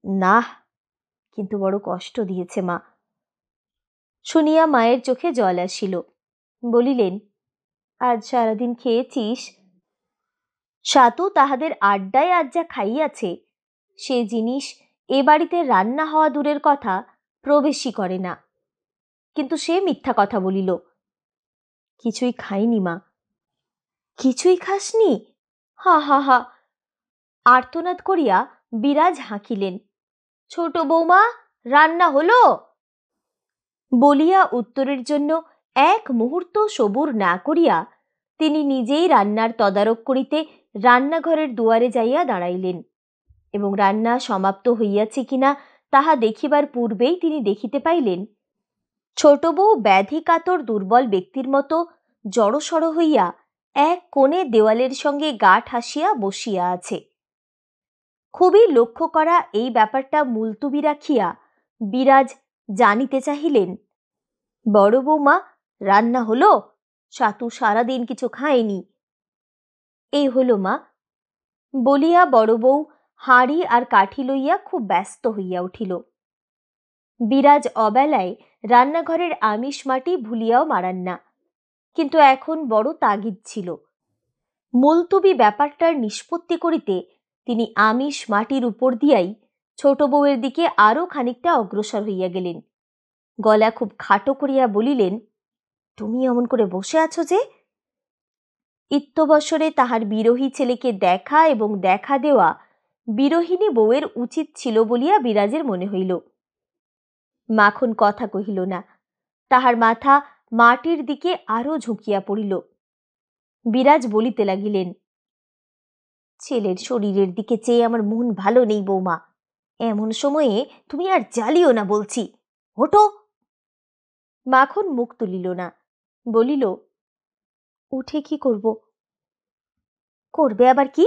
[SPEAKER 1] না, কিন্তু বড় কষ্ট দিয়েছে মা। শুনিয়া মায়ের চোখে জল আসিল। বলিলেন, আজ সারাদিন খেয়েছিস? সাতু তাহাদের আড্ডায় আজ যা খাইয়াছে সে জিনিস এ বাড়িতে রান্না হওয়া দূরের কথা প্রবেশই করে না। কিন্তু সে মিথ্যা কথা বলিল, কিছুই খাইনি মা। কিছুই খাসনি? হা হা হা। আর্তনাদ করিয়া বিরাজ হাঁকিলেন, ছোট বৌমা, রান্না হলো? বলিয়া উত্তরের জন্য এক মুহূর্ত সবুর না করিয়া তিনি নিজেই রান্নার তদারক করিতে রান্নাঘরের দুয়ারে যাইয়া দাঁড়াইলেন এবং রান্না সমাপ্ত হইয়াছে কিনা তাহা দেখিবার পূর্বেই তিনি দেখিতে পাইলেন ছোট বউ ব্যাধি কাতর দুর্বল ব্যক্তির মতো জড়সড় হইয়া এক কোণে দেওয়ালের সঙ্গে গা ঠাসিয়া বসিয়া আছে। খুবই লক্ষ্য করা এই ব্যাপারটা মুলতুবি রাখিয়া বিরাজ জানিতে চাহিলেন, বড় বৌমা, রান্না হলো? সাতু সারাদিন কিছু খায়নি। এই হলো মা, বলিয়া বড় বউ হাঁড়ি আর কাঠি লইয়া খুব ব্যস্ত হইয়া উঠিল। বিরাজ অবেলায় রান্নাঘরের আমিষ মাটি ভুলিয়াও মারান না, কিন্তু এখন বড় তাগিদ ছিল। মুলতুবি ব্যাপারটার নিষ্পত্তি করিতে তিনি আমিষ মাটির উপর দিয়াই ছোট বউয়ের দিকে আরো খানিকটা অগ্রসর হইয়া গেলেন। গলা খুব খাটো করিয়া বলিলেন, তুমি এমন করে বসে আছো যে? ইত্যবসরে তাহার বিরোহী ছেলেকে দেখা এবং দেখা দেওয়া বিরোহিণী বউয়ের উচিত ছিল বলিয়া বিরাজের মনে হইল। মাখন কথা কহিল না, তাহার মাথা মাটির দিকে আরো ঝুঁকিয়া পড়িল। বিরাজ বলিতে লাগিলেন, ছেলের শরীরের দিকে চেয়ে আমার মন ভালো নেই বৌমা, এমন সময়ে তুমি আর জ্বালিও না বলছি, ওঠো। মাখন মুখ তুলিল না, বলিল, উঠে কি করব? করবে আবার কি?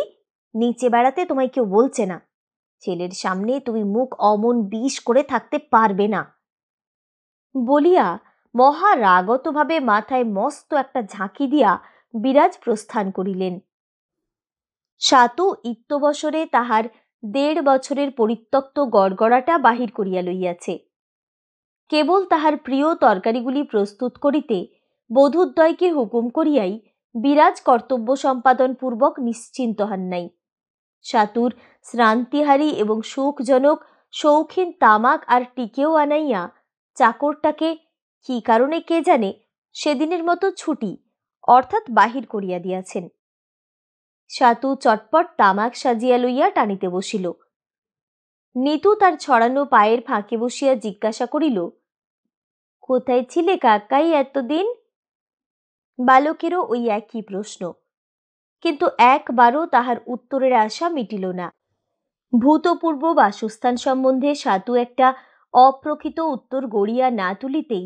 [SPEAKER 1] নিচে বেড়াতে তোমায় কেউ বলছে না, ছেলের সামনে তুমি মুখ অমন বিষ করে থাকতে পারবে না। বলিয়া মহারাগতভাবে মাথায় মস্ত একটা ঝাঁকি দিয়া বিরাজ প্রস্থান করিলেন। সাতু ইত্যবসরে তাহার ১.৫ বছরের পরিত্যক্ত গড়গড়াটা বাহির করিয়া লইয়াছে। কেবল তাহার প্রিয় তরকারিগুলি প্রস্তুত করিতে বধূদ্বয়কে হুকুম করিয়াই বিরাজ কর্তব্য সম্পাদন পূর্বক নিশ্চিন্ত হন নাই। সাতুর শ্রান্তিহারী এবং সুখজনক শৌখিন তামাক আর টিকেও আনাইয়া চাকরটাকে কি কারণে কে জানে সেদিনের মতো ছুটি অর্থাৎ বাহির করিয়া দিয়াছেন। সাতু চটপট তামাক সাজিয়া লইয়া টানিতে বসিল। নিতু তার ছড়ানো পায়ের ফাঁকে বসিয়া জিজ্ঞাসা করিল, কোথায় ছিলে কাকাই এতদিন? বালকেরও ওই একই প্রশ্ন, কিন্তু একবারও তাহার উত্তরের আশা মিটিল না। ভূতপূর্ব বাসস্থান সম্বন্ধে সাতু একটা অপ্রকৃত উত্তর গড়িয়া না তুলিতেই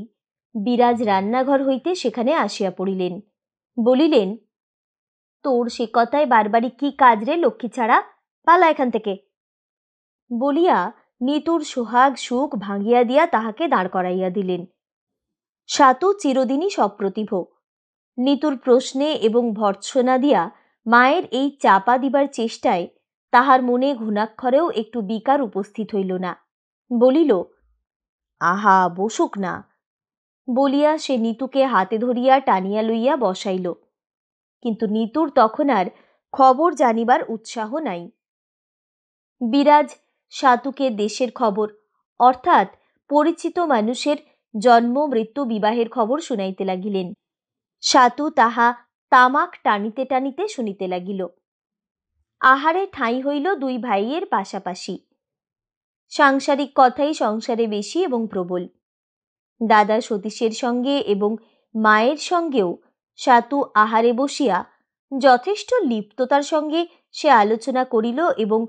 [SPEAKER 1] বিরাজ রান্নাঘর হইতে সেখানে আসিয়া পড়িলেন। বলিলেন, তোর সে কথায় বারবারই কি কাজ রে লক্ষ্মী ছাড়া, পালা এখান থেকে বলিয়া নিতুর সোহাগ সুখ ভাঙিয়া দিয়া তাহাকে দাঁড় করাইয়া দিলেন। সাতু চিরদিনই সপ্রতিভ। নিতুর প্রশ্নে এবং ভর্ৎসনা দিয়া মায়ের এই চাপা দিবার চেষ্টায় তাহার মনে ঘুণাক্ষরেও একটু বিকার উপস্থিত হইল না। বলিল, আহা বসুক না বলিয়া সে নিতুকে হাতে ধরিয়া টানিয়া লইয়া বসাইল। কিন্তু নিতুর তখন আর খবর জানিবার উৎসাহ নাই। বিরাজ সাতুকে দেশের খবর অর্থাৎ পরিচিত মানুষের জন্ম মৃত্যু বিবাহের খবর শুনাইতে লাগিলেন। সাতু তাহা তামাক টানিতে টানিতে শুনিতে লাগিল। আহারে ঠাঁই হইল দুই ভাইয়ের পাশাপাশি। সাংসারিক কথাই সংসারে বেশি এবং প্রবল। দাদা সতীশের সঙ্গে এবং মায়ের সঙ্গেও সাতু আহারে বসিয়া যথেষ্ট লিপ্ততার সঙ্গে সে আলোচনা করিল এবং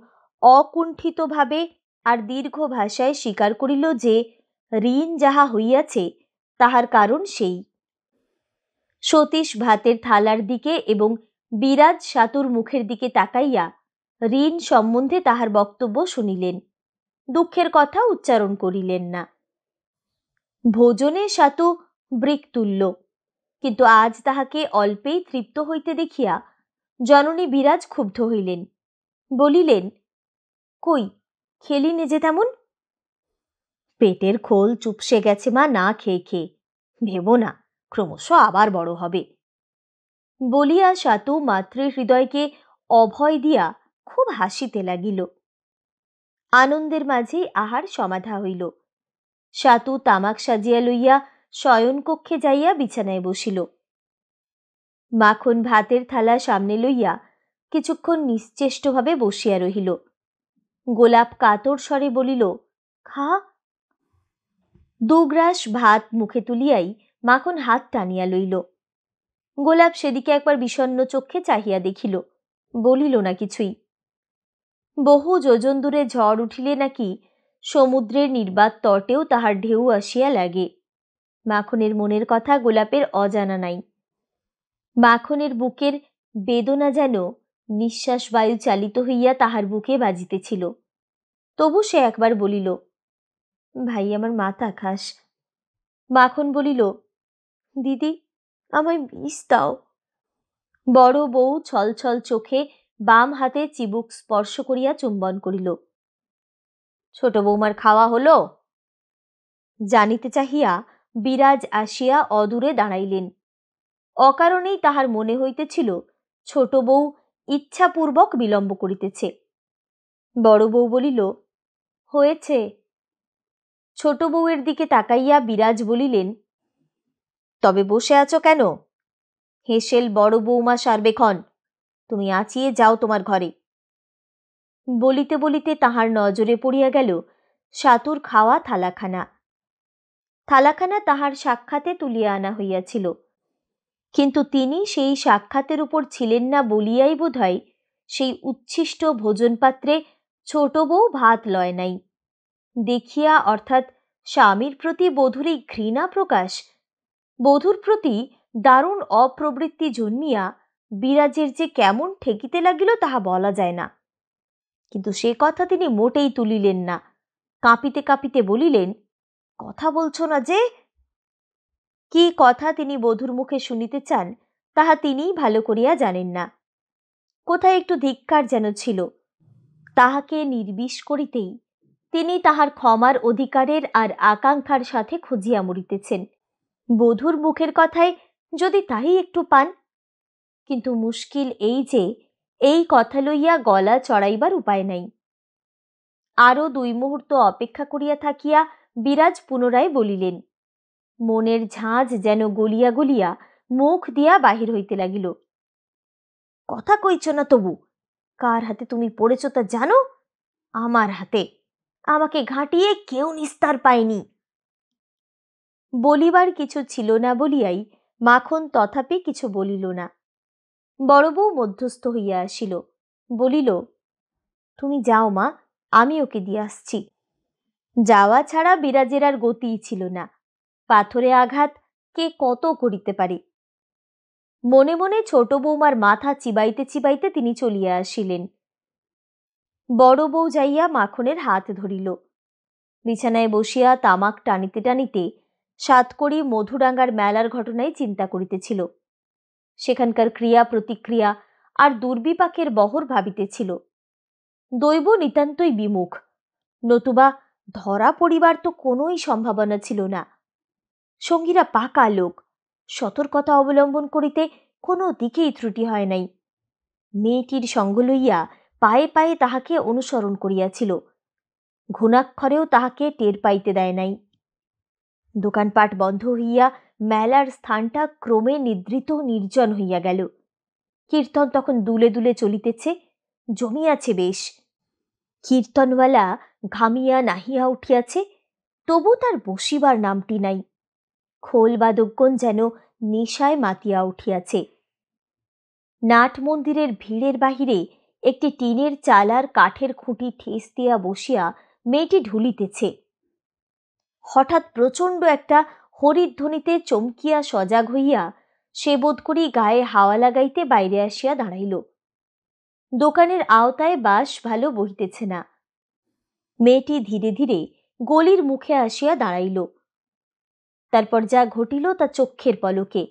[SPEAKER 1] অকুণ্ঠিতভাবে আর দীর্ঘ ভাষায় স্বীকার করিল যে ঋণ যাহা হইয়াছে তাহার কারণ সেই। সতীশ ভাতের থালার দিকে এবং বিরাজ সাতুর মুখের দিকে তাকাইয়া ঋণ সম্বন্ধে তাহার বক্তব্য শুনিলেন, দুঃখের কথা উচ্চারণ করিলেন না। ভোজনে সাতু বৃক তুলল, কিন্তু আজ তাহাকে অল্পেই তৃপ্ত হইতে দেখিয়া জননী বিরাজ ক্ষুব্ধ হইলেন। বলিলেন, কই খেলি নে যে তেমন? পেটের খোল চুপসে গেছে মা না খেয়ে খেয়ে, ভেবো না ক্রমশ আবার বড় হবে বলিয়া সাতু মাতৃহৃদয়কে অভয় দিয়া খুব হাসিতে লাগিল। আনন্দের মাঝেই আহার সমাধা হইল। সাতু তামাক সাজিয়া লইয়া শয়নকক্ষে যাইয়া বিছানায় বসিল। মাখন ভাতের থালা সামনে লইয়া কিছুক্ষণ নিশ্চেষ্টভাবে বসিয়া রহিল। গোলাপ কাতর স্বরে বলিল, খা। দুগ্রাস ভাত মুখে তুলিয়াই মাখন হাত টানিয়া লইল। গোলাপ সেদিকে একবার বিষণ্ণ চক্ষে চাহিয়া দেখিল, বলিল না কিছুই। বহু যোজন দূরে ঝড় উঠিলে নাকি সমুদ্রের নির্বাত তটেও তাহার ঢেউ আসিয়া লাগে। মাখনের মনের কথা গোলাপের অজানা নাই। মাখনের বুকের বেদনা যেন নিঃশ্বাস বায়ু চালিত হইয়া তাহার বুকে বাজিতেছিল। তবু সে একবার বলিল, ভাই আমার মাথা খাস। মাখন বলিল, দিদি আমায় বিষ দাও। বড় বউ ছলছল চোখে বাম হাতে চিবুক স্পর্শ করিয়া চুম্বন করিল। ছোট বৌমার খাওয়া হলো? জানিতে চাহিয়া বিরাজ আসিয়া অদূরে দাঁড়াইলেন। অকারণেই তাহার মনে হইতেছিল ছোট বউ ইচ্ছাপূর্বক বিলম্ব করিতেছে। বড় বউ বলিল, হয়েছে। ছোট বউয়ের দিকে তাকাইয়া বিরাজ বলিলেন, তবে বসে আছো কেন? হেসেল বড় বৌমা সারবেক্ষণ, তুমি আঁচিয়ে যাও তোমার ঘরে। বলিতে বলিতে তাহার নজরে পড়িয়া গেল সাতুর খাওয়া থালাখানা। থালাখানা তাহার সাক্ষাতে তুলিয়া আনা হইয়াছিল, কিন্তু তিনি সেই সাক্ষাতের উপর ছিলেন না বলিয়াই বোধহয় সেই উচ্ছিষ্ট ভোজনপাত্রে ছোট বউ ভাত লয় নাই। দেখিয়া অর্থাৎ স্বামীর প্রতি বধূর এই ঘৃণা প্রকাশ, বধূর প্রতি দারুণ অপ্রবৃত্তি জন্মিয়া বিরাজের যে কেমন ঠেকিতে লাগিল তাহা বলা যায় না। কিন্তু সে কথা তিনি মোটেই তুলিলেন না। কাঁপিতে কাঁপিতে বলিলেন, কথা বলছো না যে? কি কথা তিনি বধূর মুখে শুনিতে চান তাহা তিনিই ভালো করিয়া জানেন না। কোথায় একটু ধিক্কার যেন ছিল। তাহাকে নির্বিষ করিতেই তিনি তাহার ক্ষমার অধিকারের আর আকাঙ্ক্ষার সাথে খুঁজিয়া মরিতেছেন। বধূর মুখের কথায় যদি তাই একটু পান। কিন্তু মুশকিল এই যে এই কথা লইয়া গলা চড়াইবার উপায় নাই। আরো 2 মুহূর্ত অপেক্ষা করিয়া থাকিয়া বিরাজ পুনরায় বলিলেন। মনের ঝাঁঝ যেন গলিয়া গলিয়া মুখ দিয়া বাহির হইতে লাগিল। কথা কইছ না তবু? কার হাতে তুমি পড়েছ তা জানো? আমার হাতে। আমাকে ঘাঁটিয়ে কেউ নিস্তার পায়নি। বলিবার কিছু ছিল না বলিয়াই মাখন তথাপি কিছু বলিল না। বড় বউ মধ্যস্থ হইয়া আসিল, বলিল, তুমি যাও মা, আমি ওকে দিয়ে আসছি। যাওয়া ছাড়া বিরাজের আর গতিই ছিল না। পাথরে আঘাত কে কত করিতে পারে। মনে মনে ছোট বৌমার মাথা চিবাইতে চিবাইতে তিনি চলিয়া আসিলেন। বড় বউ যাইয়া মাখনের হাত ধরিল। বিছানায় বসিয়া তামাক টানিতে টানিতে সাতকড়ি মধুরাঙ্গার মেলার ঘটনায় চিন্তা করিতেছিল। সেখানকার ক্রিয়া প্রতিক্রিয়া আর দুর্বিপাকের বহর ভাবিতেছিল। দৈব নিতান্তই বিমুখ, নতুবা ধরা পড়িবার তো কোনোই সম্ভাবনা ছিল না। সঙ্গীরা পাকা লোক, সতর্কতা অবলম্বন করিতে কোনো দিকেই ত্রুটি হয় নাই। মেয়েটির সঙ্গ লইয়া পায়ে পায়ে তাহাকে অনুসরণ করিয়াছিল, ঘুণাক্ষরেও তাহাকে টের পাইতে দেয় নাই। দোকানপাট বন্ধ হইয়া মেলার স্থানটা ক্রমে নিদ্রিত নির্জন হইয়া গেল। কীর্তন তখন দুলে দুলে চলিতেছে, জমিয়াছে বেশ। কীর্তনওয়ালা ঘামিয়া নাহিয়া উঠিয়াছে, তবু তার বসিবার নামটি নাই। খোল বাদকগণ যেন নেশায় মাতিয়া উঠিয়াছে। নাট মন্দিরের ভিড়ের বাহিরে একটি টিনের চালার কাঠের খুঁটি ঠেস দিয়া বসিয়া মেয়েটি ঢুলিতেছে। হঠাৎ প্রচণ্ড একটা হরিধ্বনিতে চমকিয়া সজাগ হইয়া সে বোধ করি গায়ে হাওয়া লাগাইতে বাইরে আসিয়া দাঁড়াইল। দোকানের আওতায় বাস ভালো বহিতেছে না। মেয়েটি ধীরে ধীরে গলির মুখে আসিয়া দাঁড়াইল। তারপর যা ঘটিল তা চক্ষের পলকে।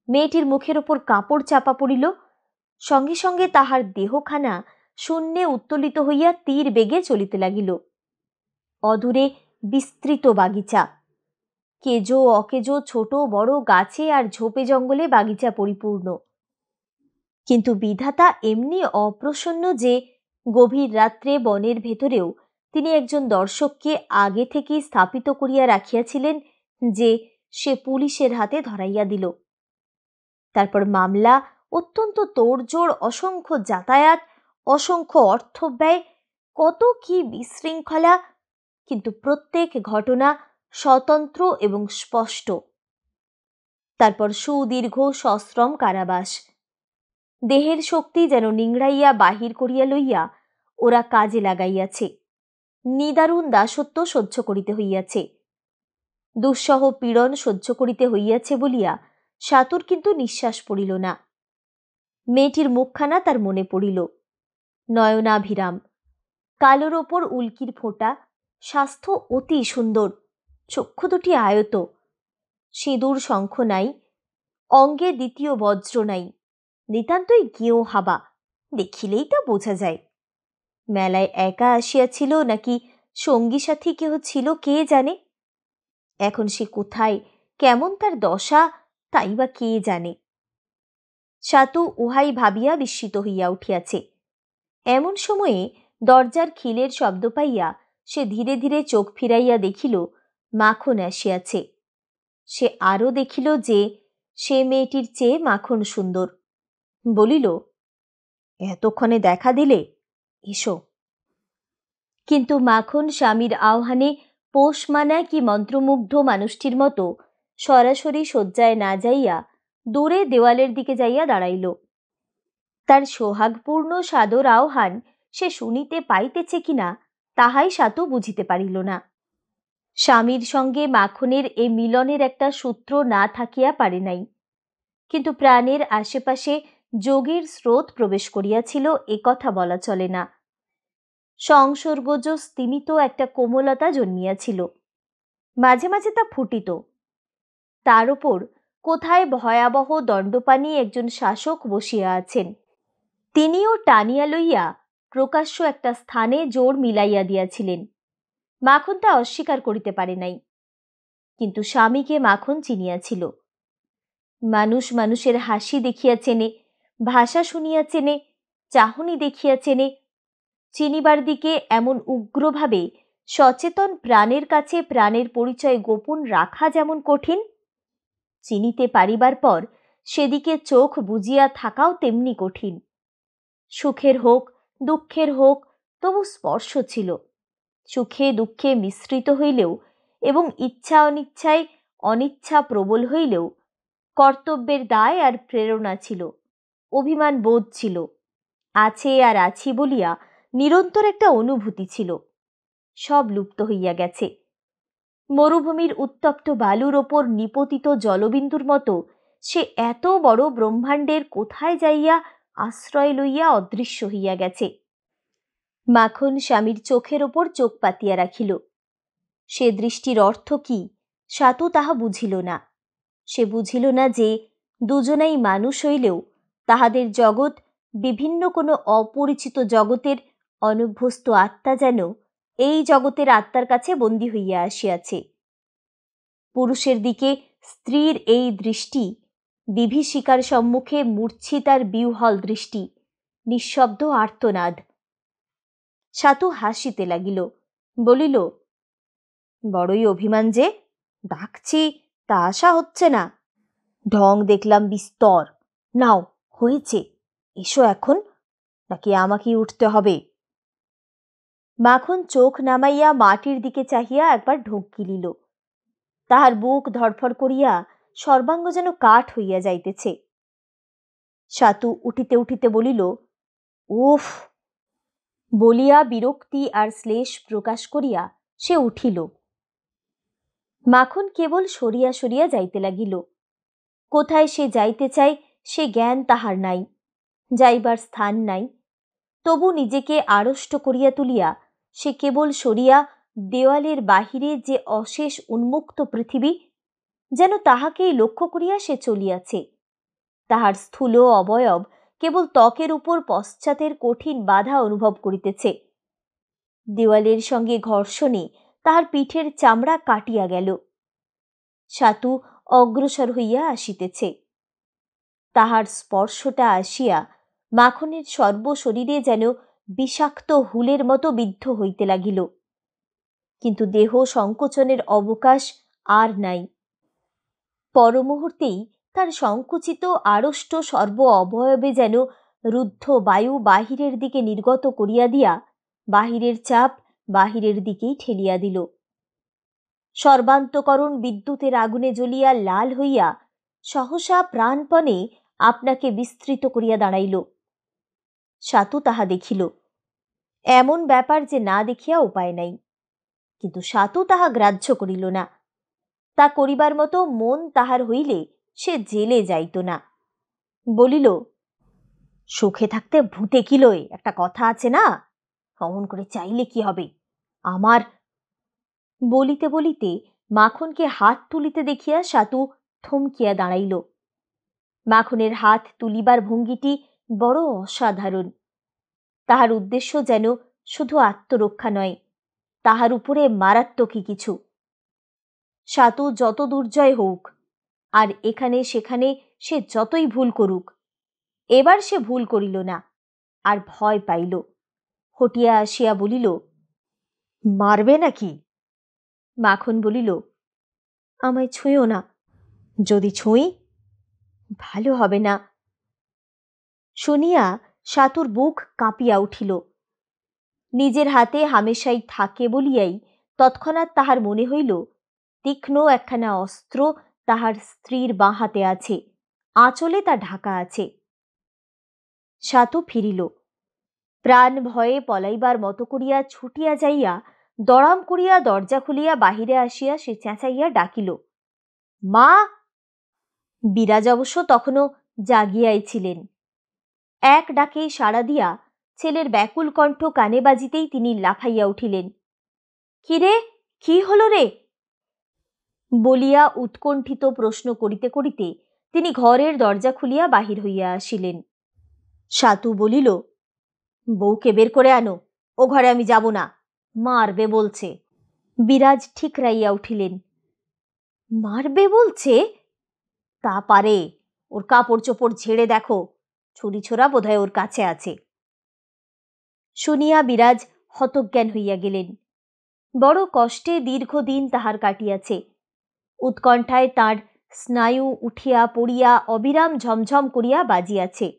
[SPEAKER 1] মেয়েটির মুখের ওপর কাপড় চাপা পড়িল, সঙ্গে সঙ্গে তাহার দেহখানা শূন্যে উত্তোলিত হইয়া তীর বেগে চলিতে লাগিল। অদূরে বিস্তৃত বাগিচা, কেজো অকেজো ছোট বড় গাছে আর ঝোপে জঙ্গলে বাগিচা পরিপূর্ণ। কিন্তু বিধাতা এমনি অপ্রসন্ন যে গভীর রাত্রে বনের ভেতরেও তিনি একজন দর্শককে আগে থেকেই স্থাপিত করিয়া রাখিয়াছিলেন, যে সে পুলিশের হাতে ধরাইয়া দিল। তারপর মামলা, অত্যন্ত তোড়জোড়, অসংখ্য যাতায়াত, অসংখ্য অর্থব্যয়, কত কি বিশৃঙ্খলা, কিন্তু প্রত্যেক ঘটনা স্বতন্ত্র এবং স্পষ্ট। তারপর সুদীর্ঘ সশ্রম কারাবাস। দেহের শক্তি যেন নিংড়াইয়া বাহির করিয়া লইয়া ওরা কাজে লাগাইয়াছে। নিদারুণ দাসত্ব সহ্য করিতে হইয়াছে। দুঃসহ পীড়ন সহ্য করিতে হইয়াছে বলিয়া সাতুর কিন্তু নিঃশ্বাস পড়িল না। মেয়েটির মুখখানা তার মনে পড়িল। নয়নাভিরাম, কালোর ওপর উল্কির ফোঁটা, স্বাস্থ্য অতি সুন্দর, চক্ষু দুটি আয়ত, সিঁদুর শঙ্খ নাই, অঙ্গে দ্বিতীয় বজ্র নাই, নিতান্তই গেঁয়ো হাবা, দেখিলেই তা বোঝা যায়। মেলায় একা আসিয়াছিল নাকি সঙ্গী সাথী কেহ ছিল কে জানে। এখন সে কোথায়, কেমন তার দশা, তাই বা কে জানে। সাতু উহাই ভাবিয়া বিস্মিত হইয়া উঠিয়াছে। এমন সময়ে দরজার খিলের শব্দ পাইয়া সে ধীরে ধীরে চোখ ফিরাইয়া দেখিল মাখন আসিয়াছে। সে আরও দেখিল যে সে মেয়েটির চেয়ে মাখন সুন্দর। বলিল, এতক্ষণে দেখা দিলে, এসো। কিন্তু মাখন স্বামীর আহ্বানে পোষ মানায় কি মন্ত্রমুগ্ধ মানুষটির মতো সরাসরি শয্যায় না যাইয়া দূরে দেওয়ালের দিকে যাইয়া দাঁড়াইল। তার সোহাগপূর্ণ সাদর আহ্বান সে শুনিতে পাইতেছে কিনা তাহাই সাতু বুঝিতে পারিল না। স্বামীর সঙ্গে মাখনের এ মিলনের একটা সূত্র না থাকিয়া পারে নাই, কিন্তু প্রাণের আশেপাশে যোগের স্রোত প্রবেশ করিয়াছিল এ কথা বলা চলে না। সংসর্গজ স্তিমিত একটা কোমলতা জন্মিয়াছিল, মাঝে মাঝে তা ফুটিত। তার উপর কোথায় ভয়াবহ দণ্ডপানি একজন শাসক বসিয়া আছেন, তিনিও টানিয়া লইয়া প্রকাশ্য একটা স্থানে জোর মিলাইয়া দিয়াছিলেন। মাখন তা অস্বীকার করিতে পারে নাই, কিন্তু স্বামীকে মাখন চিনিয়াছিল। মানুষ মানুষের হাসি দেখিয়া চেনে, ভাষা শুনিয়া চেনে, চাহনি দেখিয়া চেনে। চিনিবার দিকে এমন উগ্রভাবে সচেতন প্রাণের কাছে প্রাণের পরিচয় গোপন রাখা যেমন কঠিন, চিনিতে পারিবার পর সেদিকে চোখ বুজিয়া থাকাও তেমনি কঠিন। সুখের হোক দুঃখের হোক, তবু স্পর্শ ছিল। সুখে দুঃখে মিশ্রিত হইলেও এবং ইচ্ছা অনিচ্ছায় অনিচ্ছা প্রবল হইলেও কর্তব্যের দায় আর প্রেরণা ছিল, অভিমান বোধ ছিল, আছে আর আছি বলিয়া নিরন্তর একটা অনুভূতি ছিল। সব লুপ্ত হইয়া গেছে। মরুভূমির উত্তপ্ত বালুর ওপর নিপতিত জলবিন্দুর মতো সে এত বড় ব্রহ্মাণ্ডের কোথায় যাইয়া আশ্রয় লইয়া অদৃশ্য হইয়া গেছে। মাখন স্বামীর চোখের ওপর চোখ পাতিয়া রাখিল। সে দৃষ্টির অর্থ কি সাতু তাহা বুঝিল না। সে বুঝিল না যে দুজনাই মানুষ হইলেও তাহাদের জগৎ বিভিন্ন কোনো অপরিচিত জগতের অনভ্যস্ত আত্মা যেন এই জগতের আত্মার কাছে বন্দী হইয়া আসিয়াছে। পুরুষের দিকে স্ত্রীর এই দৃষ্টি বিভীষিকার সম্মুখে মূর্ছিতার বিহ্বল দৃষ্টি, নিঃশব্দ আর্তনাদ। সাতু হাসিতে লাগিল, বলিল, বড়ই অভিমান যে, ডাকছি তা আশা হচ্ছে না। ঢং দেখলাম বিস্তর। নাও হয়েছে, এসো এখন, নাকি আমাকেই উঠতে হবে? মাখন চোখ নামাইয়া মাটির দিকে চাহিয়া একবার ঢোক গিলিল। তাহার বুক ধড়ফড় করিয়া সর্বাঙ্গ যেন কাঠ হইয়া যাইতেছে। সাতু উঠিতে উঠিতে বলিল, উফ! বলিয়া বিরক্তি আর শ্লেষ প্রকাশ করিয়া সে উঠিল। মাখন কেবল সরিয়া সরিয়া যাইতে লাগিল। কোথায় সে যাইতে চায় সে জ্ঞান তাহার নাই, যাইবার স্থান নাই। তবু নিজেকে আড়ষ্ট করিয়া তুলিয়া সে কেবল সরিয়া দেওয়ালের বাহিরে যে অশেষ উন্মুক্ত পৃথিবী, যেন তাহাকেই লক্ষ্য করিয়া সে চলিয়াছে। তাহার স্থূল অবয়ব কেবল ত্বকের উপর পশ্চাতের কঠিন বাধা অনুভব করিতেছে। দেওয়ালের সঙ্গে ঘর্ষণে তাহার পিঠের চামড়া কাটিয়া গেল। সাতু অগ্রসর হইয়া আসিতেছে। তাহার স্পর্শটা আসিয়া মাখনের সর্বশরীরে যেন বিষাক্ত হুলের মতো বিদ্ধ হইতে লাগিল। কিন্তু দেহ সংকোচনের অবকাশ আর নাই। পরমুহূর্তেই তার সংকুচিত আড়ষ্ট সর্ব অবয়বে যেন রুদ্ধ বায়ু বাহিরের দিকে নির্গত করিয়া দিয়া বাহিরের চাপ বাহিরের দিকেই ঠেলিয়া দিল। সর্বান্তকরণ বিদ্যুতের আগুনে জ্বলিয়া লাল হইয়া সহসা প্রাণপণে আপনাকে বিস্তৃত করিয়া দাঁড়াইল। সাতু তাহা দেখিল। এমন ব্যাপার যে না দেখিয়া উপায় নাই। কিন্তু সাতু তাহা গ্রাহ্য করিল না। তা করিবার মতো মন তাহার হইলে সে জেলে যাইত না। বলিল, সুখে থাকতে ভূতে কি লয়, একটা কথা আছে না? অমন করে চাইলে কি হবে? আমার বলিতে বলিতে মাখনকে হাত তুলিতে দেখিয়া সাতু থমকিয়া দাঁড়াইল। মাখনের হাত তুলিবার ভঙ্গিটি বড় অসাধারণ। তাহার উদ্দেশ্য যেন শুধু আত্মরক্ষা নয়, তাহার উপরে মারাত্মকই কিছু। সাতু যত দুর্জয় হোক, আর এখানে সেখানে সে যতই ভুল করুক, এবার সে ভুল করিল না, আর ভয় পাইল। হটিয়া আসিয়া বলিল, মারবে নাকি? মাখন বলিল, আমায় ছুঁয়ো না। যদি ছুঁই? ভালো হবে না। শুনিয়া সাতুর বুক কাঁপিয়া উঠিল। নিজের হাতে হামেশাই থাকে বলিয়াই তৎক্ষণাৎ তাহার মনে হইল তীক্ষ্ণ একখানা অস্ত্র তাহার স্ত্রীর বাঁ হাতে আছে, আঁচলে তা ঢাকা আছে। সাতু ফিরিল। প্রাণ ভয়ে পলাইবার মতো করিয়া ছুটিয়া যাইয়া দড়াম করিয়া দরজা খুলিয়া বাহিরে আসিয়া সে চেঁচাইয়া ডাকিল, মা! বিরাজ অবশ্য তখনও জাগিয়াই ছিলেন। এক ডাকেই সাড়া দিয়া ছেলের ব্যাকুল কণ্ঠ কানে বাজিতেই তিনি লাফাইয়া উঠিলেন। কিরে, কি হলো রে? বলিয়া উৎকণ্ঠিত প্রশ্ন করিতে করিতে তিনি ঘরের দরজা খুলিয়া বাহির হইয়া আসিলেন। সাতু বলিল, বউকে বের করে আনো, ও ঘরে আমি যাব না, মারবে বলছে। বিরাজ ঠিকরাইয়া উঠিলেন। মারবে বলছে? তা পারে, ওর কাপড় চোপড় ঝেড়ে দেখো, ছুরি ছোড়া বোধহয় ওর কাছে আছে। শুনিয়া বিরাজ হতজ্ঞান হইয়া গেলেন। বড় কষ্টে দীর্ঘদিন তাহার কাটিয়াছে। উৎকণ্ঠায় তাঁর স্নায়ু উঠিয়া পড়িয়া অবিরাম ঝমঝম করিয়া বাজিয়াছে।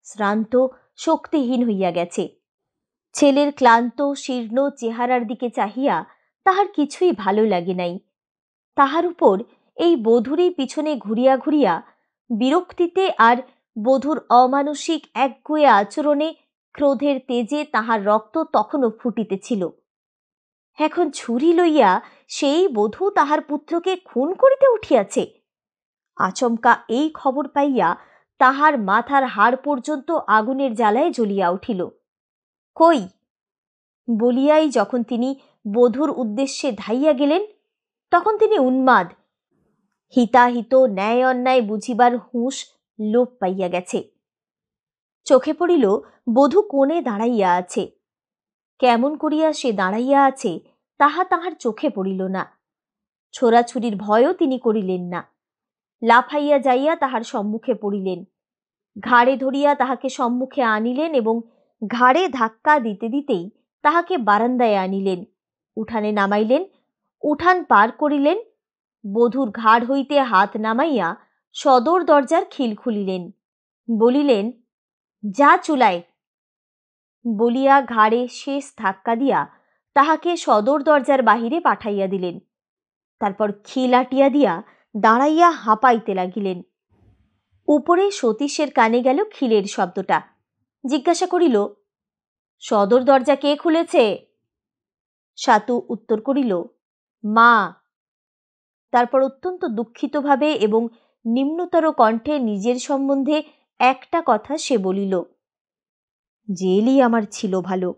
[SPEAKER 1] শ্রান্ত শক্তিহীন হইয়া গেছে। ছেলের ক্লান্ত শীর্ণ চেহারার দিকে চাহিয়া তাহার কিছুই ভালো লাগে নাই। তাহার উপর এই বধূরই পিছনে ঘুরিয়া ঘুরিয়া বিরক্তিতে আর বধূর অমানসিক একগুঁয়ে আচরণে ক্রোধের তেজে তাহার রক্ত তখনও ফুটিতেছিল। এখন ছুরি লইয়া সেই বধূ তাহার পুত্রকে খুন করিতে উঠিয়াছে। আচমকা এই খবর পাইয়া তাহার মাথার হাড় পর্যন্ত আগুনের জ্বালায় জ্বলিয়া উঠিল। কই বলিয়াই যখন তিনি বধূর উদ্দেশ্যে ধাইয়া গেলেন, তখন তিনি উন্মাদ। হিতাহিত ন্যায় অন্যায় বুঝিবার হুঁশ লোপ পাইয়া গেছে। চোখে পড়িল বধূ কোণে দাঁড়াইয়া আছে। কেমন করিয়া সে দাঁড়াইয়া আছে তাহা তাহার চোখে পড়িল না। ছোড়াছুরির ভয়ও তিনি করিলেন না। লাফাইয়া যাইয়া তাহার সম্মুখে পড়িলেন, ঘাড়ে ধরিয়া তাহাকে সম্মুখে আনিলেন এবং ঘাড়ে ধাক্কা দিতে দিতেই তাহাকে বারান্দায় আনিলেন, উঠানে নামাইলেন, উঠান পার করিলেন, বধূর ঘাড় হইতে হাত নামাইয়া সদর দরজার খিল খুলিলেন, বলিলেন, যা চুলায় বলিয়া ঘাড়ে শেষ ধাক্কা দিয়া তাহাকে সদর দরজার বাহিরে পাঠাইয়া দিলেন। তারপর খিল আটিয়া দিয়া দাঁড়াইয়া হাঁপাইতে লাগিলেন। উপরে সতীশের কানে গেল খিলের শব্দটা। জিজ্ঞাসা করিল, সদর দরজা কে খুলেছে? সাতু উত্তর করিল, মা। তারপর অত্যন্ত দুঃখিতভাবে এবং নিম্নতর কণ্ঠে নিজের সম্বন্ধে একটা কথা সে বলিল, জেলই আমার ছিল ভালো।